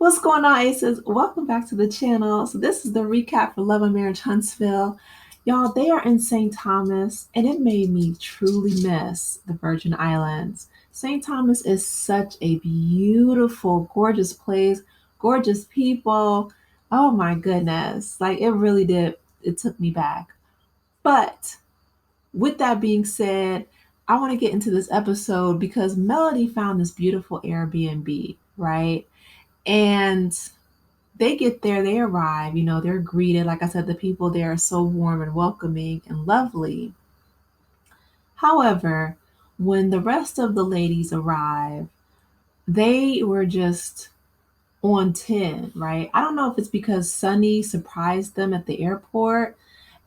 What's going on, Aces? Welcome back to the channel. So this is the recap for Love and Marriage Huntsville. Y'all, they are in St. Thomas, and it made me truly miss the Virgin Islands. St. Thomas is such a beautiful, gorgeous place, gorgeous people. Oh my goodness. Like it really did, it took me back. But with that being said, I want to get into this episode because Melody found this beautiful Airbnb, right? And they get there, they arrive, they're greeted. Like I said, the people there are so warm and welcoming and lovely. However, when the rest of the ladies arrive, they were just on 10, right? I don't know if it's because Sunny surprised them at the airport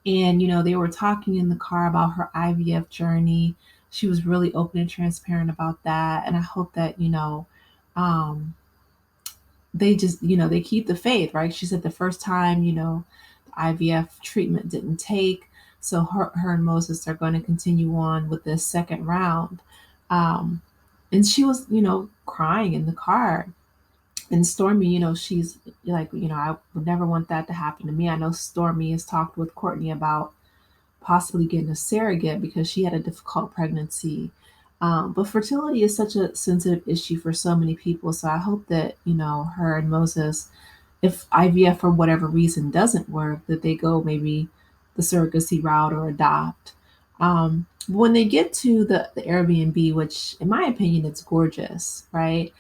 and, they were talking in the car about her IVF journey. She was really open and transparent about that. And I hope that, um, they just, they keep the faith, right? She said the first time, the IVF treatment didn't take. So her and Moses are going to continue on with this second round. Um, and she was, crying in the car. And Stormy, she's like, I would never want that to happen to me. I know Stormy has talked with Courtney about possibly getting a surrogate because she had a difficult pregnancy. But fertility is such a sensitive issue for so many people. So I hope that, her and Moses, if IVF for whatever reason doesn't work, that they go maybe the surrogacy route or adopt. When they get to the Airbnb, which in my opinion, it's gorgeous, right?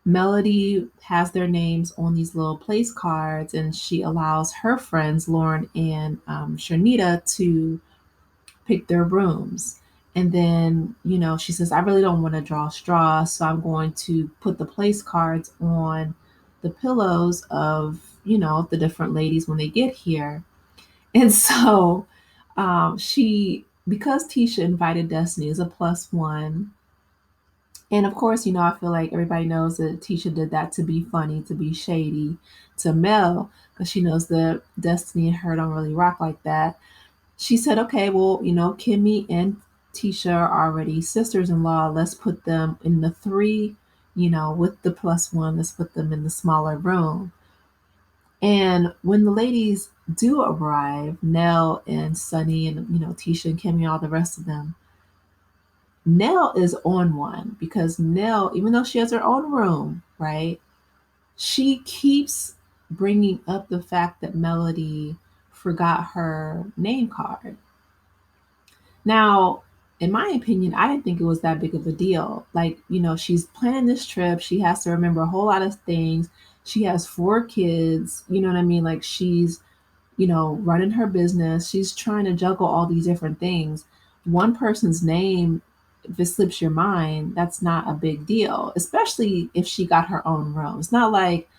Melody has their names on these little place cards, and she allows her friends, Lauren and Cherita, to pick their rooms. And then, she says, I really don't want to draw straws, so I'm going to put the place cards on the pillows of, the different ladies when they get here. And so because Tisha invited Destiny as a plus one, and of course, I feel like everybody knows that Tisha did that to be funny, to be shady to Mel, because she knows that Destiny and her don't really rock like that. She said, okay, well, Kimmy and Tisha are already sisters-in-law. Let's put them in the three, with the plus one. Let's put them in the smaller room. And when the ladies do arrive, Nell and Sunny and, Tisha and Kimmy, all the rest of them, Nell is on one because Nell, even though she has her own room, right, she keeps bringing up the fact that Melody forgot her name card. Now, in my opinion, I didn't think it was that big of a deal. Like, she's planning this trip. She has to remember a whole lot of things. She has 4 kids. You know what I mean? Like, she's, running her business. She's trying to juggle all these different things. One person's name, if it slips your mind, that's not a big deal, especially if she got her own room. It's not like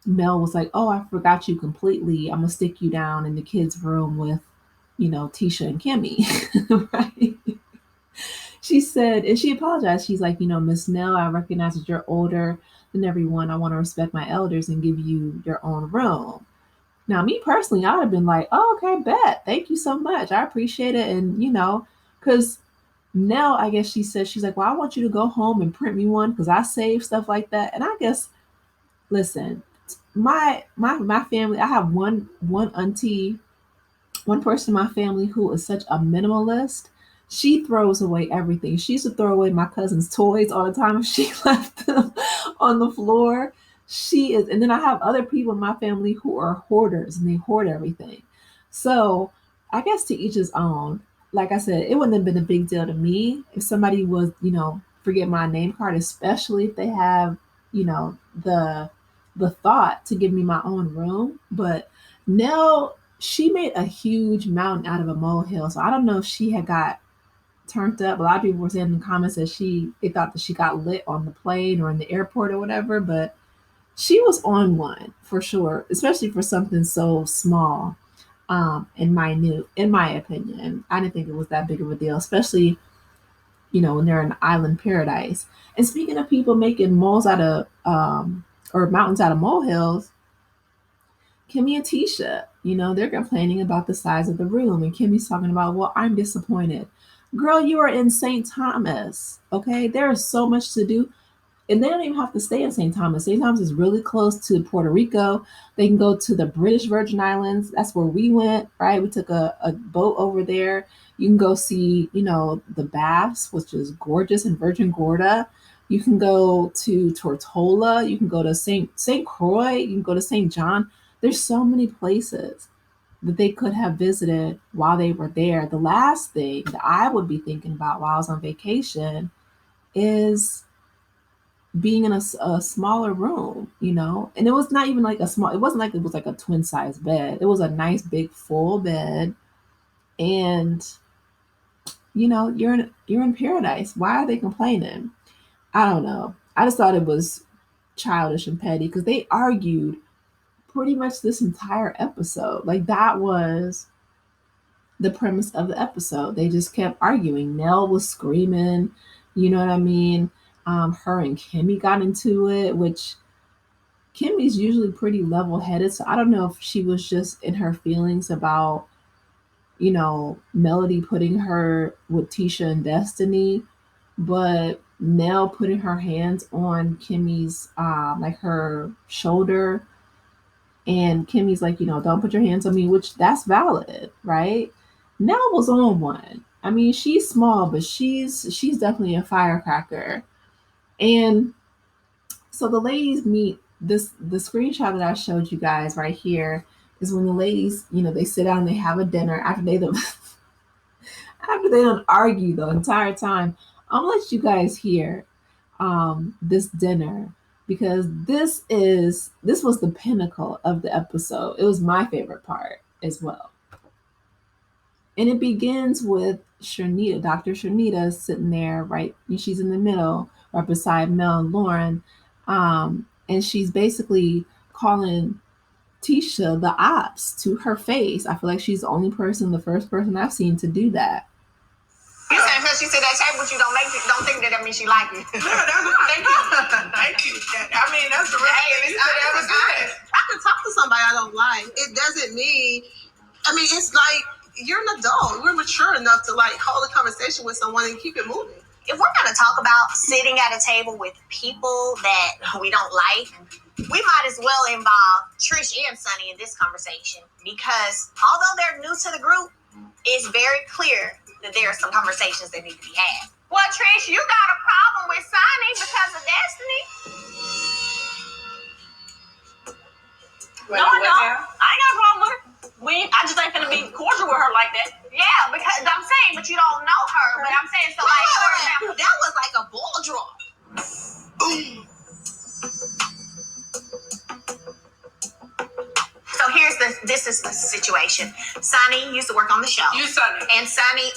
Mel was like, oh, I forgot you completely. I'm going to stick you down in the kids' room with, Tisha and Kimmy, right? She said, and she apologized. She's like, Miss Nell, I recognize that you're older than everyone. I want to respect my elders and give you your own room. Now, me personally, I would have been like, oh, okay, bet. Thank you so much. I appreciate it. And, because Nell, I guess she said, she's like, well, I want you to go home and print me one because I save stuff like that. And I guess, listen, my family, I have one auntie, one person in my family who is such a minimalist. She throws away everything. She used to throw away my cousin's toys all the time if she left them on the floor. She is, and then I have other people in my family who are hoarders and they hoard everything. So I guess to each his own. Like I said, it wouldn't have been a big deal to me if somebody was, forget my name card, especially if they have, the thought to give me my own room. But Nell, she made a huge mountain out of a molehill. So I don't know if she had got turned up. A lot of people were saying in the comments that they thought that she got lit on the plane or in the airport or whatever, but she was on one for sure, especially for something so small and minute, in my opinion. I didn't think it was that big of a deal, especially, when they're in island paradise. And speaking of people making moles out of, or mountains out of molehills, Kimmy and Tisha, they're complaining about the size of the room. And Kimmy's talking about, well, I'm disappointed. Girl, you are in St. Thomas, okay? There is so much to do. And they don't even have to stay in St. Thomas. St. Thomas is really close to Puerto Rico. They can go to the British Virgin Islands. That's where we went, right? We took a boat over there. You can go see, the baths, which is gorgeous in Virgin Gorda. You can go to Tortola. You can go to St. Croix. You can go to St. John. There's so many places that they could have visited while they were there. The last thing that I would be thinking about while I was on vacation is being in a smaller room, and it was not even like it wasn't like it was like a twin size bed. It was a nice big full bed, and you're in paradise. Why are they complaining? I don't know. I just thought it was childish and petty because they argued pretty much this entire episode. Like that was the premise of the episode. They just kept arguing. Nell was screaming, you know what I mean? Her and Kimmy got into it, which Kimmy's usually pretty level headed. So I don't know if she was just in her feelings about, Melody putting her with Tisha and Destiny, but Nell putting her hands on Kimmy's, like her shoulder. And Kimmy's like, don't put your hands on me, which that's valid, right? Nell was on one. I mean, she's small, but she's definitely a firecracker. And so the ladies meet. The screenshot that I showed you guys right here is when the ladies, they sit down and they have a dinner after they don't after they don't argue the entire time. I'm gonna let you guys hear this dinner because this was the pinnacle of the episode. It was my favorite part as well. And it begins with Cherita, Dr. Cherita sitting there, right? She's in the middle, right beside Mel and Lauren. And she's basically calling Tisha the ops to her face. I feel like she's the first person I've seen to do that. You saying because she said that table, but you don't think that means she like it. Yeah, that's what thank you. Thank you. I mean, that's the real thing. I can talk to somebody I don't like. It doesn't mean, it's like you're an adult. We're mature enough to like hold a conversation with someone and keep it moving. If we're going to talk about sitting at a table with people that we don't like, we might as well involve Trish and Sunni in this conversation because although they're new to the group, it's very clear that there are some conversations that need to be had. Well, Trish, you got a problem with Sunni because of Destiny? No, I don't. I ain't got a problem with her. I just ain't finna be cordial with her like that. Yeah, because I'm saying, but you don't know her. But I'm saying, so like, for example, that was like a ball draw. Boom. So this is the situation. Sunni used to work on the show. And Sunni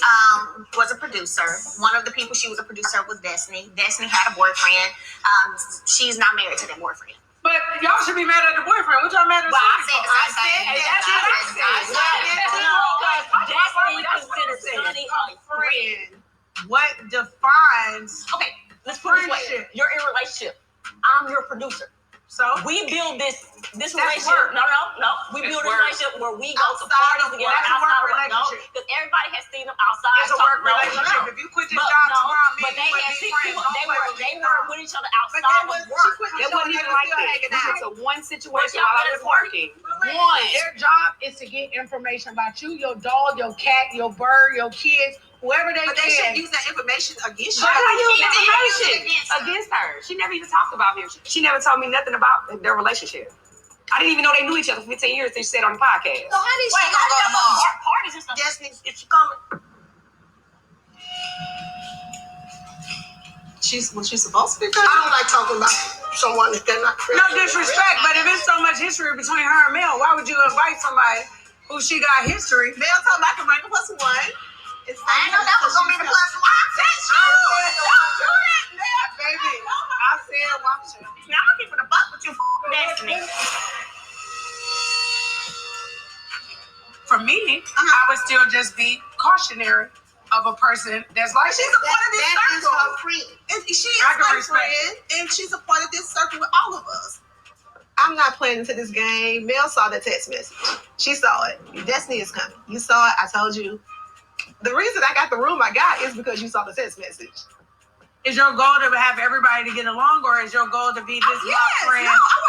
was a producer. One of the people she was a producer was Destiny. Destiny had a boyfriend. She's not married to that boyfriend. But y'all should be mad at the boyfriend. What y'all mad at? Well, I said Destiny considers Sunni a friend. What defines? Okay, let's put it this way. You're in a relationship. I'm your producer. So we build this relationship. No. We build a relationship where we go to parties together. That's a work relationship. Because everybody has seen them outside. It's a work relationship. If you quit this job tomorrow, but they had six people. They were with each other outside of work. It wasn't even like that. This is a one situation while I was working. Their job is to get information about you, your dog, your cat, your bird, your kids. Whoever they should use that information against you. But I use information against her. She never even talked about him. She never told me nothing about their relationship. I didn't even know they knew each other for 15 years. They said on the podcast. So how did she go to parties and stuff? Destiny, if she coming. She's supposed to be coming. I don't like talking about someone that they're not friends. No disrespect, but if it's so much history between her and Mel, why would you invite somebody who she got history? Mel told me I can bring the plus one. I know that was gonna be the plus one. Don't do that, baby. I said watch it. Now I'm keeping a buck with you, Destiny. For me, I would still just be cautionary of a person that's like she's a part of this circle. That is her friend. And she is my friend, and she's a part of this circle with all of us. I'm not playing into this game. Mel saw the text message. She saw it. Destiny is coming. You saw it. I told you. The reason I got the room I got is because you saw the text message. Is your goal to have everybody to get along, or is your goal to be this my friend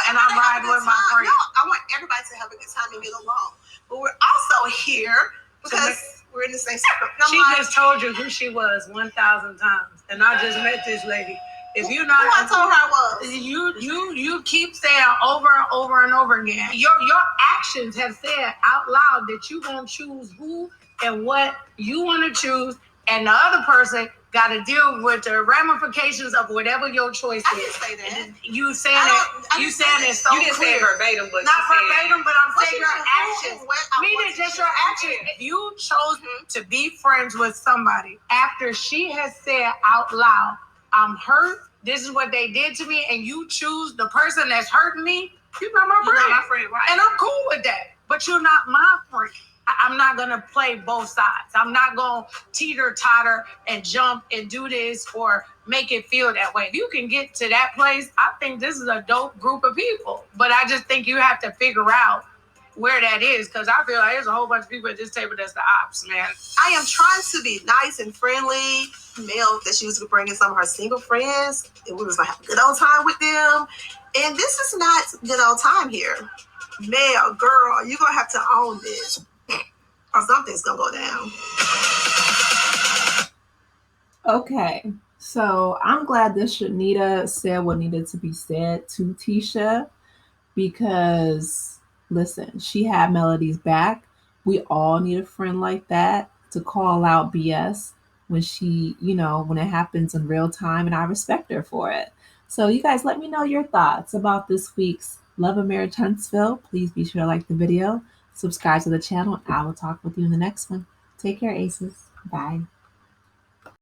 and I'm riding with my friend? No, I want everybody to have a good time and get along. But we're also here because we're in the same circle. She just told you who she was 1,000 times, and I just met this lady. If you not, who I told her I was. You keep saying over and over and over again. Your actions have said out loud that you gonna choose who and what you want to choose, and the other person got to deal with the ramifications of whatever your choice is. I didn't say that. You saying it. You saying it so you didn't clear. say verbatim, but not verbatim, but I'm saying your actions. Meaning just your actions. If you chose to be friends with somebody after she has said out loud, "I'm hurt. This is what they did to me," and you choose the person that's hurting me, you're not my friend. You're not my friend, right? And I'm cool with that. But you're not my friend. I'm not going to play both sides. I'm not going to teeter-totter and jump and do this or make it feel that way. If you can get to that place, I think this is a dope group of people. But I just think you have to figure out where that is, because I feel like there's a whole bunch of people at this table that's the ops, man. I am trying to be nice and friendly. Nell, that she was bringing some of her single friends, and we was going to have a good old time with them. And this is not good old time here. Nell, girl, you're going to have to own this, or something's going to go down. Okay, so I'm glad that Cherita said what needed to be said to Tisha, because listen, she had Melody's back. We all need a friend like that to call out BS when she, when it happens in real time, and I respect her for it. So you guys, let me know your thoughts about this week's Love and Marriage Huntsville. Please be sure to like the video, subscribe to the channel, and I will talk with you in the next one. Take care, Aces. Bye.